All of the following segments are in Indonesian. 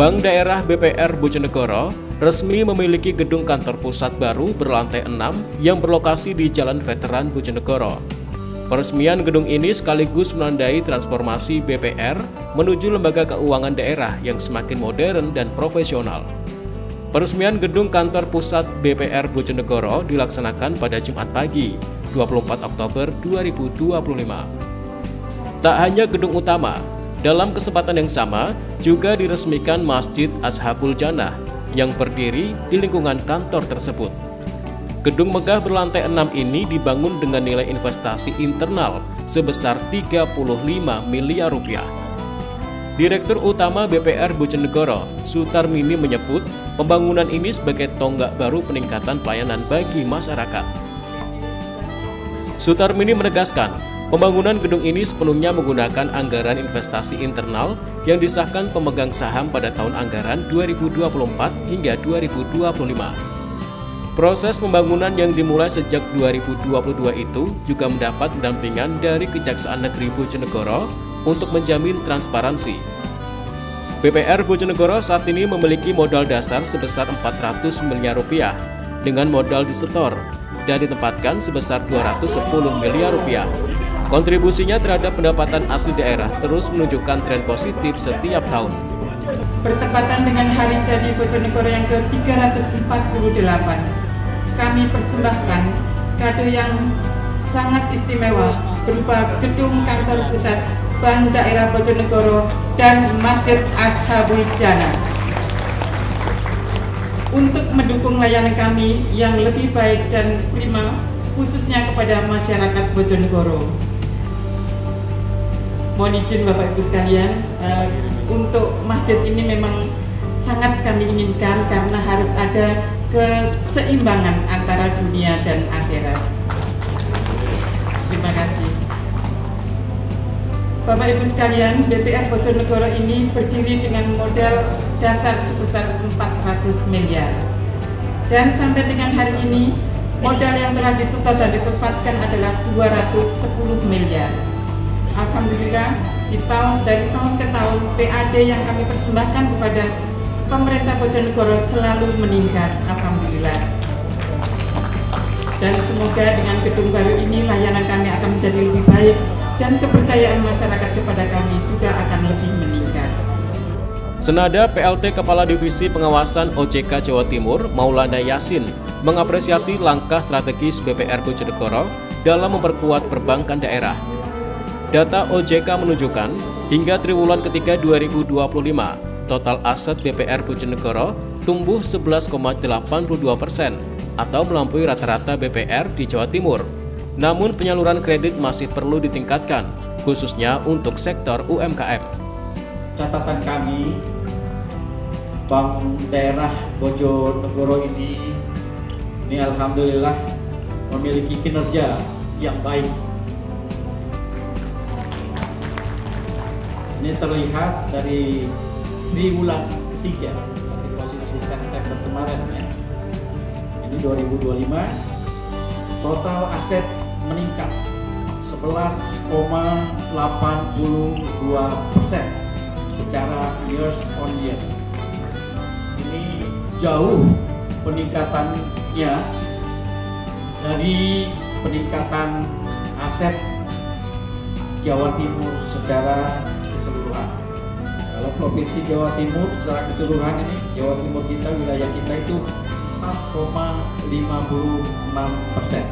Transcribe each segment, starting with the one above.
Bank Daerah BPR Bojonegoro resmi memiliki gedung kantor pusat baru berlantai 6 yang berlokasi di Jalan Veteran Bojonegoro. Peresmian gedung ini sekaligus menandai transformasi BPR menuju lembaga keuangan daerah yang semakin modern dan profesional. Peresmian gedung kantor pusat BPR Bojonegoro dilaksanakan pada Jumat pagi, 24 Oktober 2025. Tak hanya gedung utama, dalam kesempatan yang sama juga diresmikan Masjid Ashabul Jannah yang berdiri di lingkungan kantor tersebut. Gedung megah berlantai 6 ini dibangun dengan nilai investasi internal sebesar 35 miliar rupiah. Direktur Utama BPR Bojonegoro, Sutarmini menyebut pembangunan ini sebagai tonggak baru peningkatan pelayanan bagi masyarakat. Sutarmini menegaskan, pembangunan gedung ini sepenuhnya menggunakan anggaran investasi internal yang disahkan pemegang saham pada tahun anggaran 2024 hingga 2025. Proses pembangunan yang dimulai sejak 2022 itu juga mendapat pendampingan dari Kejaksaan Negeri Bojonegoro untuk menjamin transparansi. BPR Bojonegoro saat ini memiliki modal dasar sebesar 400 miliar rupiah dengan modal disetor dan ditempatkan sebesar 210 miliar rupiah. Kontribusinya terhadap pendapatan asli daerah terus menunjukkan tren positif setiap tahun. Bertepatan dengan hari jadi Bojonegoro yang ke-348, kami persembahkan kado yang sangat istimewa berupa gedung kantor pusat Bank Daerah Bojonegoro dan Masjid Ashabul Jannah untuk mendukung layanan kami yang lebih baik dan prima, khususnya kepada masyarakat Bojonegoro. Mohon izin Bapak Ibu sekalian, untuk masjid ini memang sangat kami inginkan karena harus ada keseimbangan antara dunia dan akhirat. Terima kasih. Bapak Ibu sekalian, BPR Bojonegoro ini berdiri dengan modal dasar sebesar 400 miliar. Dan sampai dengan hari ini, modal yang telah disetor dan ditempatkan adalah 210 miliar. Alhamdulillah, dari tahun ke tahun, PAD yang kami persembahkan kepada pemerintah Bojonegoro selalu meningkat. Alhamdulillah. Dan semoga dengan gedung baru ini layanan kami akan menjadi lebih baik dan kepercayaan masyarakat kepada kami juga akan lebih meningkat. Senada PLT Kepala Divisi Pengawasan OJK Jawa Timur, Maulana Yasin, mengapresiasi langkah strategis BPR Bojonegoro dalam memperkuat perbankan daerah. Data OJK menunjukkan, hingga triwulan ketiga 2025, total aset BPR Bojonegoro tumbuh 11,82% atau melampaui rata-rata BPR di Jawa Timur. Namun penyaluran kredit masih perlu ditingkatkan, khususnya untuk sektor UMKM. Catatan kami, Bank Daerah Bojonegoro ini alhamdulillah memiliki kinerja yang baik. Ini terlihat dari triwulan ketiga, berarti posisi September kemarin ya. Ini 2025, total aset meningkat 11,82% secara years on years. Ini jauh peningkatannya dari peningkatan aset Jawa Timur secara keseluruhan. Kalau Provinsi Jawa Timur secara keseluruhan ini, Jawa Timur kita, wilayah kita itu 4,56%.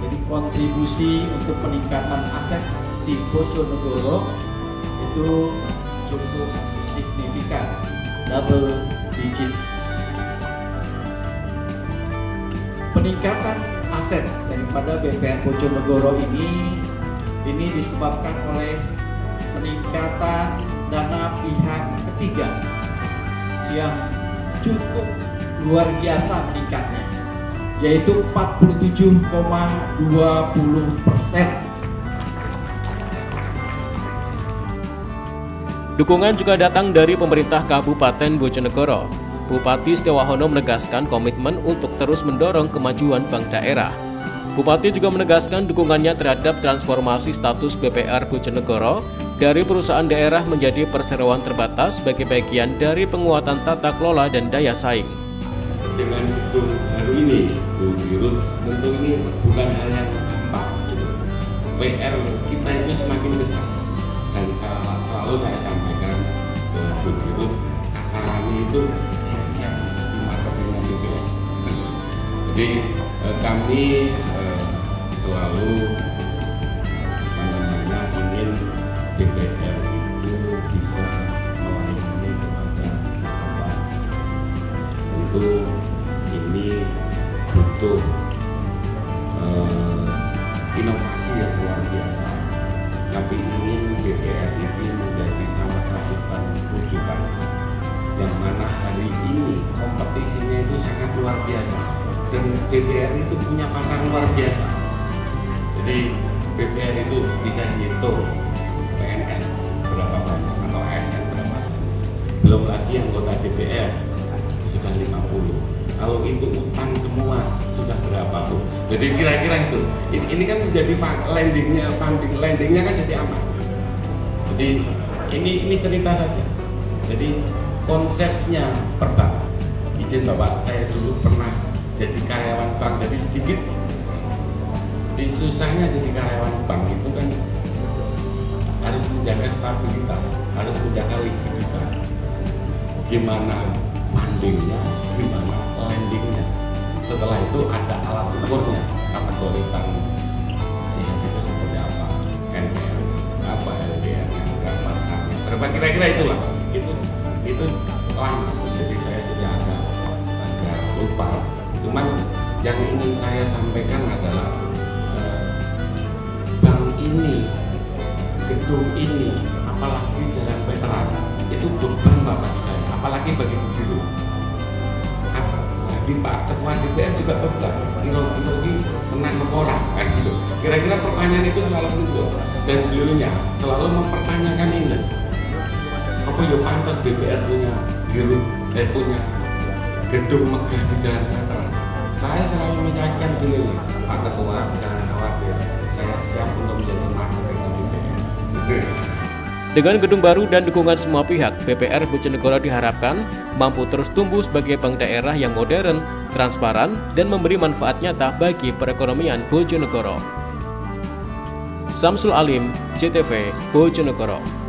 Jadi kontribusi untuk peningkatan aset di Bojonegoro itu cukup signifikan, double digit. Peningkatan aset daripada BPR Bojonegoro ini disebabkan oleh peningkatan dana pihak ketiga yang cukup luar biasa meningkatnya, yaitu 47,20%. Dukungan juga datang dari pemerintah Kabupaten Bojonegoro. Bupati Setiawahono menegaskan komitmen untuk terus mendorong kemajuan bank daerah. Bupati juga menegaskan dukungannya terhadap transformasi status BPR Bojonegoro dari perusahaan daerah menjadi perseroan terbatas sebagai bagian dari penguatan tata kelola dan daya saing. Dengan gedung baru ini, Bu Dirut, tentu ini bukan hal yang gampang. PR kita itu semakin besar, dan selalu saya sampaikan ke Bu Dirut, kasarannya itu saya siap di marketing DPR. Jadi kami selalu ingin DPR itu bisa melayani kepada nasabah. Tentu ini butuh inovasi yang luar biasa, tapi ingin DPR ini menjadi salah satu rujukan yang mana hari ini kompetisinya itu sangat luar biasa, dan DPR itu punya pasar luar biasa. Jadi DPR itu bisa dihitung PNS berapa banyak atau ASN berapa banyak, belum lagi anggota DPR sudah 50. Kalau itu utang semua sudah berapa, Bu? Jadi kira-kira itu. Ini kan menjadi landingnya kan jadi aman. Jadi ini cerita saja. Jadi konsepnya perbankan. Izin Bapak, saya dulu pernah jadi karyawan bank, jadi sedikit. Jadi susahnya jadi karyawan bank itu kan harus menjaga stabilitas, harus menjaga likuiditas. Gimana fundingnya, gimana lendingnya. Setelah itu ada alat ukurnya, kategori bank sehat itu seperti apa, NPL apa, LDR-nya berapa, kira-kira itulah. Itu lama, jadi saya sudah agak lupa. Cuman yang ingin saya sampaikan adalah bank ini, gedung ini, apalagi jalan veteran, itu beban Bapak saya, apalagi bagi Bu Dirut. Apalagi Pak Ketua DPR juga beban, kira-kira ini tenang ke orang, kan gitu. Kira-kira pertanyaan itu selalu muncul, dan beliaunya selalu mempertanyakan ini. Apa ya pantas DPR punya punya gedung megah di jalan veteran? Saya selalu menyampaikan beliau, Pak Ketua, jangan khawatir, saya siap untuk menjadi marketing DPR. Dengan gedung baru dan dukungan semua pihak, BPR Bojonegoro diharapkan mampu terus tumbuh sebagai bank daerah yang modern, transparan, dan memberi manfaat nyata bagi perekonomian Bojonegoro. Samsul Alim, JTV, Bojonegoro.